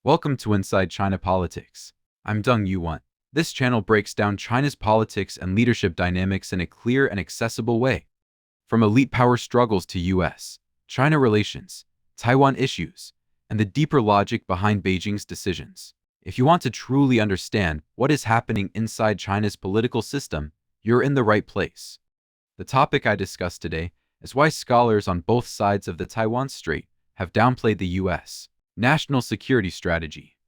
Welcome to Inside China Politics. I'm Deng Yuwen. This channel breaks down China's politics and leadership dynamics in a clear and accessible way. From elite power struggles to US-China relations, Taiwan issues, and the deeper logic behind Beijing's decisions. If you want to truly understand what is happening inside China's political system, you're in the right place. The topic I discuss today is why scholars on both sides of the Taiwan Strait have downplayed the U.S. national security strategy.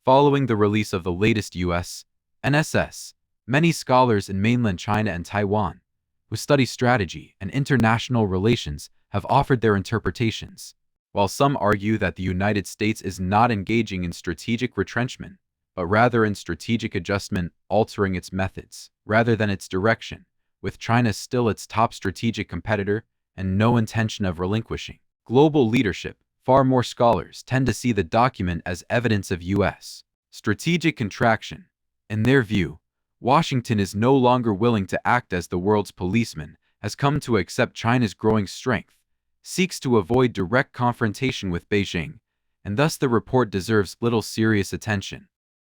Following the release of the latest U.S. NSS, many scholars in mainland China and Taiwan, who study strategy and international relations, have offered their interpretations. While some argue that the United States is not engaging in strategic retrenchment, but rather in strategic adjustment, altering its methods, rather than its direction, with China still its top strategic competitor and no intention of relinquishing global leadership, far more scholars tend to see the document as evidence of U.S. strategic contraction. In their view, Washington is no longer willing to act as the world's policeman, has come to accept China's growing strength, seeks to avoid direct confrontation with Beijing, and thus the report deserves little serious attention.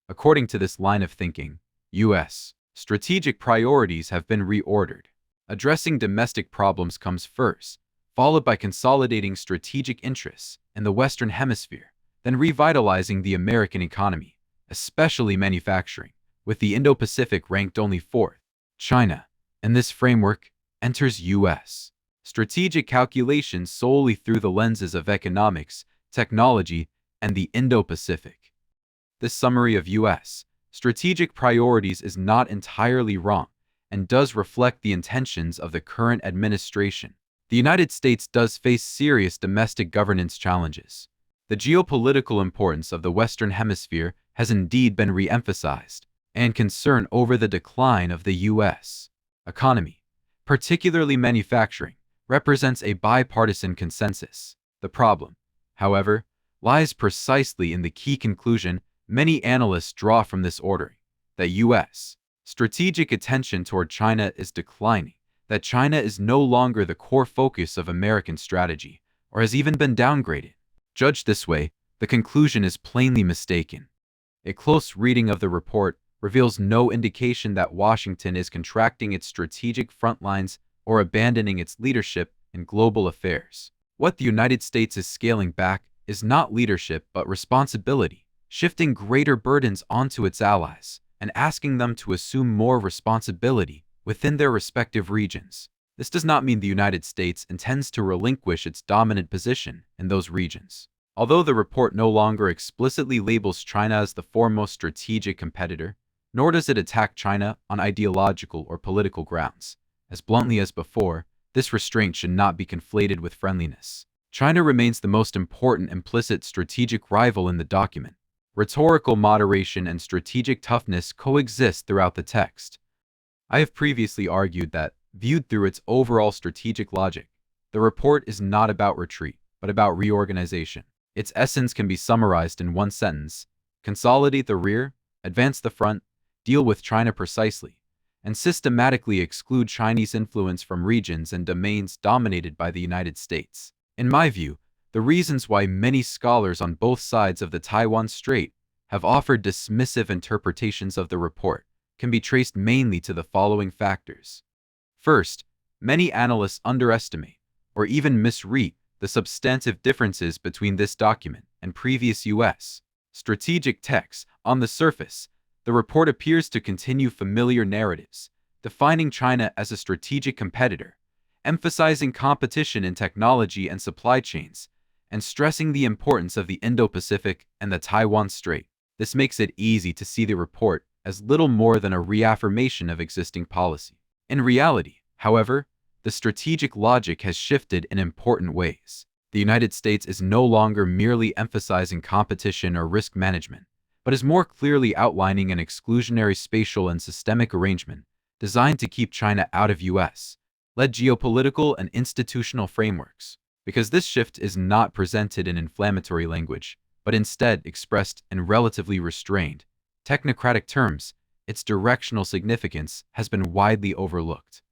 According to this line of thinking, U.S. strategic priorities have been reordered. Addressing domestic problems comes first, followed by consolidating strategic interests in the Western Hemisphere, then revitalizing the American economy, especially manufacturing, with the Indo-Pacific ranked only fourth. China, in this framework, enters U.S. strategic calculations solely through the lenses of economics, technology, and the Indo-Pacific. This summary of U.S. strategic priorities is not entirely wrong and does reflect the intentions of the current administration. The United States does face serious domestic governance challenges. The geopolitical importance of the Western Hemisphere has indeed been re-emphasized, and concern over the decline of the U.S. economy, particularly manufacturing, represents a bipartisan consensus. The problem, however, lies precisely in the key conclusion many analysts draw from this ordering, that U.S. strategic attention toward China is declining, that China is no longer the core focus of American strategy, or has even been downgraded. Judged this way, the conclusion is plainly mistaken. A close reading of the report reveals no indication that Washington is contracting its strategic front lines or abandoning its leadership in global affairs. What the United States is scaling back is not leadership but responsibility, shifting greater burdens onto its allies and asking them to assume more responsibility within their respective regions. This does not mean the United States intends to relinquish its dominant position in those regions. Although the report no longer explicitly labels China as the foremost strategic competitor, nor does it attack China on ideological or political grounds. As bluntly as before, this restraint should not be conflated with friendliness. China remains the most important implicit strategic rival in the document. Rhetorical moderation and strategic toughness coexist throughout the text. I have previously argued that, viewed through its overall strategic logic, the report is not about retreat, but about reorganization. Its essence can be summarized in one sentence: consolidate the rear, advance the front, deal with China precisely, and systematically exclude Chinese influence from regions and domains dominated by the United States. In my view, the reasons why many scholars on both sides of the Taiwan Strait have offered dismissive interpretations of the report can be traced mainly to the following factors. First, many analysts underestimate, or even misread, the substantive differences between this document and previous U.S. strategic texts. On the surface, the report appears to continue familiar narratives, defining China as a strategic competitor, emphasizing competition in technology and supply chains, and stressing the importance of the Indo-Pacific and the Taiwan Strait. This makes it easy to see the report as little more than a reaffirmation of existing policy. In reality, however, the strategic logic has shifted in important ways. The United States is no longer merely emphasizing competition or risk management, but is more clearly outlining an exclusionary spatial and systemic arrangement designed to keep China out of U.S.-led geopolitical and institutional frameworks. Because this shift is not presented in inflammatory language, but instead expressed in relatively restrained, technocratic terms, its directional significance has been widely overlooked.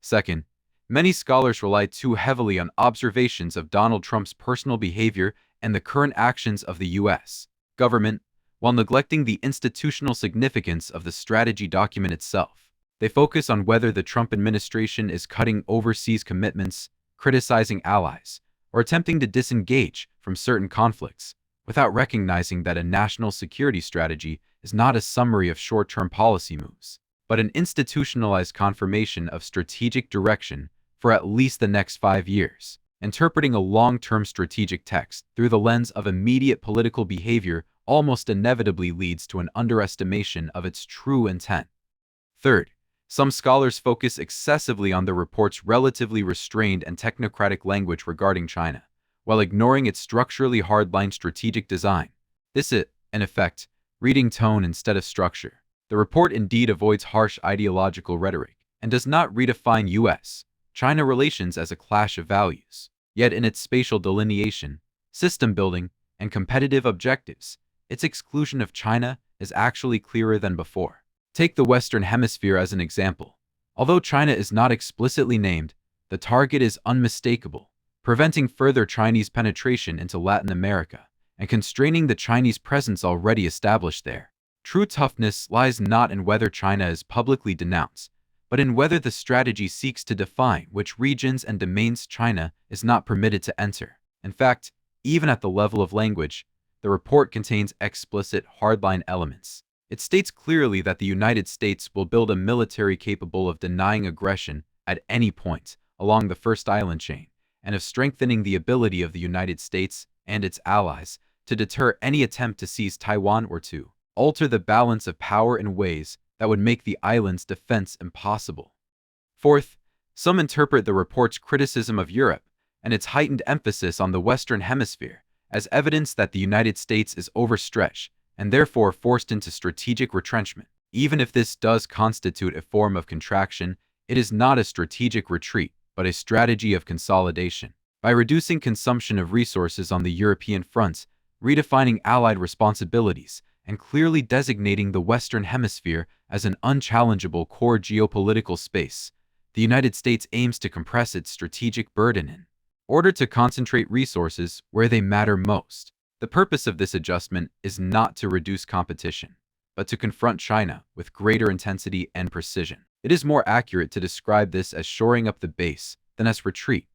Second, many scholars rely too heavily on observations of Donald Trump's personal behavior and the current actions of the U.S. government, while neglecting the institutional significance of the strategy document itself. They focus on whether the Trump administration is cutting overseas commitments, criticizing allies, or attempting to disengage from certain conflicts, without recognizing that a national security strategy is not a summary of short-term policy moves, but an institutionalized confirmation of strategic direction for at least the next 5 years. Interpreting a long-term strategic text through the lens of immediate political behavior almost inevitably leads to an underestimation of its true intent. Third, some scholars focus excessively on the report's relatively restrained and technocratic language regarding China, while ignoring its structurally hardline strategic design. This is, in effect, reading tone instead of structure. The report indeed avoids harsh ideological rhetoric and does not redefine U.S.-China relations as a clash of values. Yet in its spatial delineation, system building, and competitive objectives, its exclusion of China is actually clearer than before. Take the Western Hemisphere as an example. Although China is not explicitly named, the target is unmistakable, preventing further Chinese penetration into Latin America and constraining the Chinese presence already established there. True toughness lies not in whether China is publicly denounced, but in whether the strategy seeks to define which regions and domains China is not permitted to enter. In fact, even at the level of language, the report contains explicit hardline elements. It states clearly that the United States will build a military capable of denying aggression at any point along the First Island chain, and of strengthening the ability of the United States and its allies to deter any attempt to seize Taiwan or to alter the balance of power in ways that would make the island's defense impossible. Fourth, some interpret the report's criticism of Europe and its heightened emphasis on the Western Hemisphere as evidence that the United States is overstretched and therefore forced into strategic retrenchment. Even if this does constitute a form of contraction, it is not a strategic retreat, but a strategy of consolidation. By reducing consumption of resources on the European front, redefining Allied responsibilities, and clearly designating the Western Hemisphere as an unchallengeable core geopolitical space, the United States aims to compress its strategic burden in order to concentrate resources where they matter most. The purpose of this adjustment is not to reduce competition, but to confront China with greater intensity and precision. It is more accurate to describe this as shoring up the base than as retreat.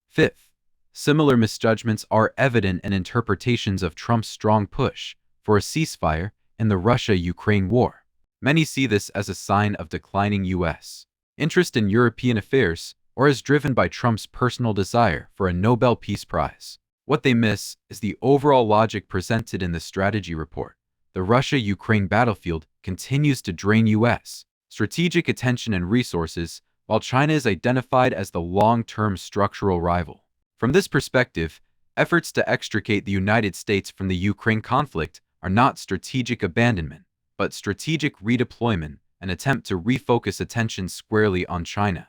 Fifth, similar misjudgments are evident in interpretations of Trump's strong push for a ceasefire in the Russia-Ukraine war. Many see this as a sign of declining U.S. interest in European affairs, or as driven by Trump's personal desire for a Nobel Peace Prize. What they miss is the overall logic presented in the strategy report. The Russia-Ukraine battlefield continues to drain U.S. strategic attention and resources, while China is identified as the long-term structural rival. From this perspective, efforts to extricate the United States from the Ukraine conflict are not strategic abandonment, but strategic redeployment, an attempt to refocus attention squarely on China.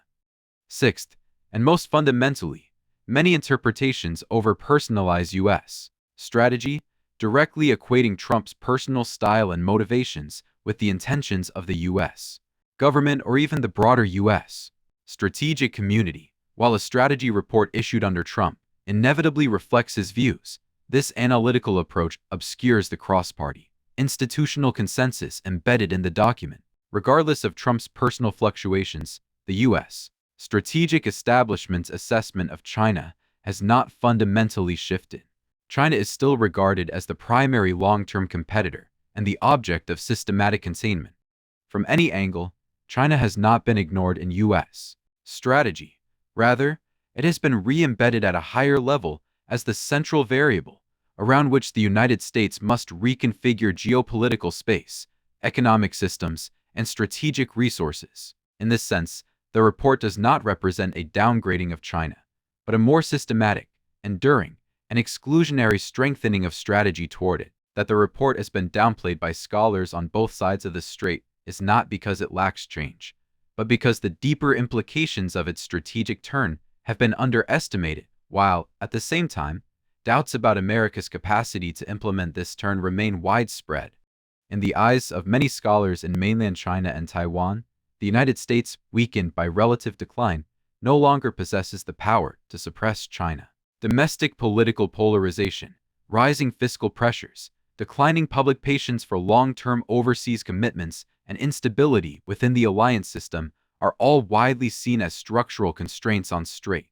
Sixth, and most fundamentally, many interpretations over-personalize U.S. strategy, directly equating Trump's personal style and motivations with the intentions of the U.S. government or even the broader U.S. strategic community. While a strategy report issued under Trump inevitably reflects his views, this analytical approach obscures the cross-party institutional consensus embedded in the document. Regardless of Trump's personal fluctuations, the U.S. strategic establishment's assessment of China has not fundamentally shifted. China is still regarded as the primary long-term competitor and the object of systematic containment. From any angle, China has not been ignored in U.S. strategy. Rather, it has been re-embedded at a higher level as the central variable around which the United States must reconfigure geopolitical space, economic systems, and strategic resources. In this sense, the report does not represent a downgrading of China, but a more systematic, enduring, and exclusionary strengthening of strategy toward it. That the report has been downplayed by scholars on both sides of the strait is not because it lacks change, but because the deeper implications of its strategic turn have been underestimated, while, at the same time, doubts about America's capacity to implement this turn remain widespread. In the eyes of many scholars in mainland China and Taiwan, the United States, weakened by relative decline, no longer possesses the power to suppress China. Domestic political polarization, rising fiscal pressures, declining public patience for long-term overseas commitments, and instability within the alliance system are all widely seen as structural constraints on Strait.